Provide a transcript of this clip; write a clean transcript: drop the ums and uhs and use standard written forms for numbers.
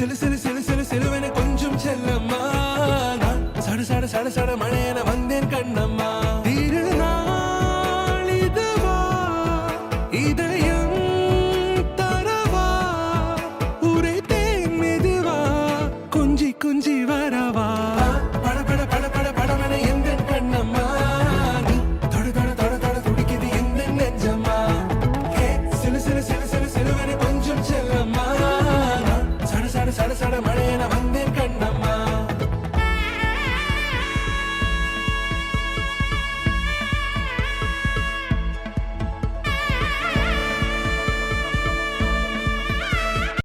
சிலு சிலு சிலு சிலு சிலுவென கொஞ்சம் செல்லம்மா நான் சட சட சட சட மழையென வந்தேன் கண்ணம்மா திருநாள் இதுவா இதயம் தரவா உரைத்தேன் மெதுவா கொஞ்சி கொஞ்சி வரவா பட பட பட பட படவென எந்தன் கண்ணம்மா நீ தொட தொட தொட தொட துடிக்குது எந்தன் நெஞ்சம்மா ஹே சிலு சிலு சிலு சிலு சிலுவென கொஞ்சம் செல்லம்மா நான் சட சட சட சட மழையென